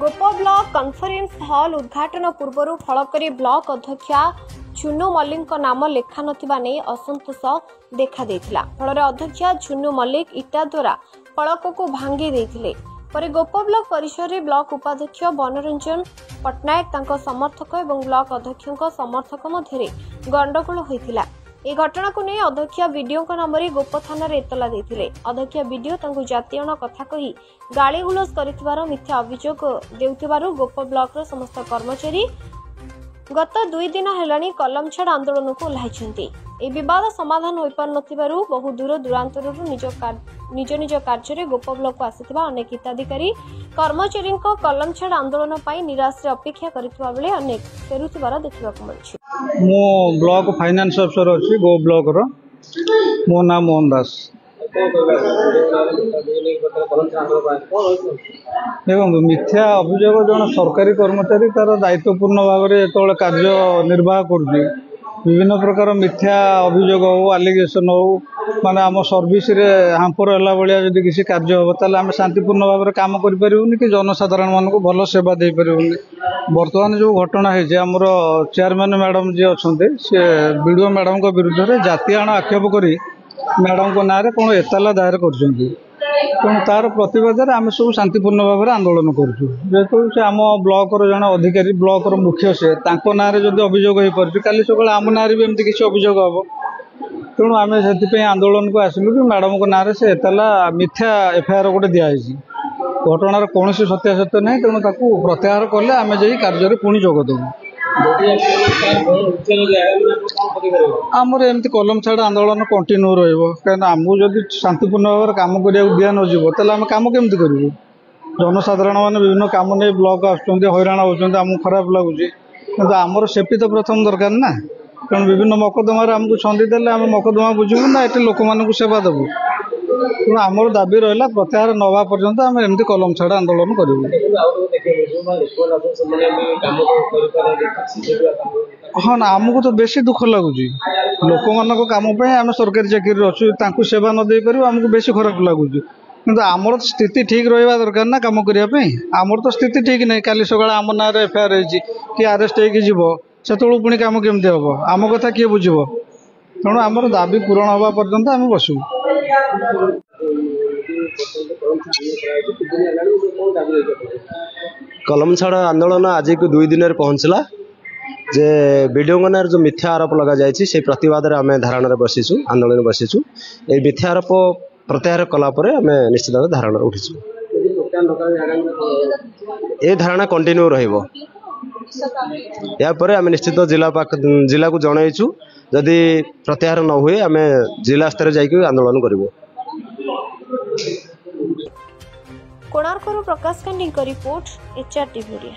गोप block conference hall उद्घाटन पूर्व फलकरी block अध्यक्षा झुन्नू मल्लिक नाम लेखा नथिबा नै असंतोष देखा देथिला। फल अध्यक्षा झुन्नू मल्लिक इटा द्वारा फलक को भांगी देथिले। पर गोप ब्लॉक परिसर में ब्लॉक उपाध्यक्ष बनरंजन पट्टनायक तांको समर्थक और ब्लॉक अध्यक्ष समर्थक मध्य गंडगोल होइथिला। ए घटना को नहीं अध्यक्ष वीडियो नाम गोप थाना एतला देथिले। अध्यक्ष वीडियो तांको जातीयण कथा कही गालीगुलज करिथिबार मिथ्या अभियोग देउथिबारु गोप ब्लॉक रो समस्त कर्मचारी गत 2 दिन हेलानी कलम छाड़ आंदोलन को ओह्लाइछन्ति। ए विवाद समाधान होई पार नथिबारु बहु दूर दूरांतरु निज निज कार्य गोप ब्लॉक को आसिथिबा अनेक हिताधिकारी कर्मचारी कलम छाड़ आंदोलन पाई निराश अपेक्षा करिथिबा बेले अनेक फेरुथिबार देखिबाकु मिलछि। मो ब्लॉक फाइनेंस अफसर अच्छी गो ब्लॉक रो मो नाम मोहन दास। देखो मिथ्या अभियोग जन सरकारी कर्मचारी तार दायित्वपूर्ण भाव में जो कार्य निर्वाह कर विभिन्न प्रकार मिथ्या अभियोग हो आलिगेशन हो माने आम सर्विस रे हांपर है भाया जब किसी कार्य हम ताल आम शांतिपूर्ण भाव में काम करें कि जनसाधारण मान को भल सेवा दे पारूनी। बर्तमान जो घटना है आमर चेयरमैन मैडम जी अच्छा सी बीडीओ मैडम को विरुद्ध में जातीयण आक्षेप कर मैडम को ना कौन एतला दायर कर तार प्रतिवाद आम सब शांतिपूर्ण भाव में आंदोलन करूँ। से आम ब्लॉक जन अधिकारी ब्लॉक मुख्य से ना जब अभियोग हो पारे काली सकाल आम ना भी एमती किसी अभियोग हम तेणु आम से आंदोलन को आसलु कि मैडम को ना से एतला मिथ्या एफआईआर गोटे दिखाई घटनार कौन सत्यासत्य ना तेणु प्रत्याहार कले आम जा कार्य पुणी जोगदेव। आमर एमती कलम छाड़ आंदोलन कंटिन्यू रहा आमको जब शांतिपूर्ण भाव में कम करा दिया नजर आम कम केमती करूँ। जनसाधारण मैंने विभिन्न कम नहीं ब्लॉक आसुँच हैरान होती आमको खराब लगुच कि आमर सेफ्टी तो प्रथम दरकार ना तेणु विभिन्न मकदमार आमको छंदी देले आम मकदमा बुझू ना ये लोक मान सेवा देवु तेणु आमर दाबी रहा प्रत्याहार नवा पर्यंत आम एमती कलम छाड़ आंदोलन करूँ। हाँ ना आमको तो बेसी दुख लगुच लोक मान कम आम सरकारी चाकरी अच्छु सेवा न दे पारू आमको बेसी खराब लगुच कि आमर स्थिति ठीक रहा दरकार ना कम करने आमर तो स्थिति ठीक नहीं काली सकाल आम ना एफआईआर कि आरेस्ट हो से पुणी कम केमती हम आम कथा किए बुझे तेणु आमर दाबी पूरण हवा पर्यंत आम बसु। कलम छाड़ आंदोलन आज को 2 दिन पहुंचला जे वीडियो ना जो मिथ्या आरोप लगा जाए से प्रतिवाद आम धारणा बसीचु आंदोलन बसीचु ये मिथ्या आरोप प्रत्याहार कलापर आम निश्चित भाव धारणा उठीचु। ये धारणा कंटिन्यू रहिबो या पर आम निश्चित जिला को जनईचु जदि प्रत्याहार न हुए आम जिला स्तर जाइए आंदोलन करूँ। कोणार्क प्रकाश कांडी रिपोर्ट HR टीवी।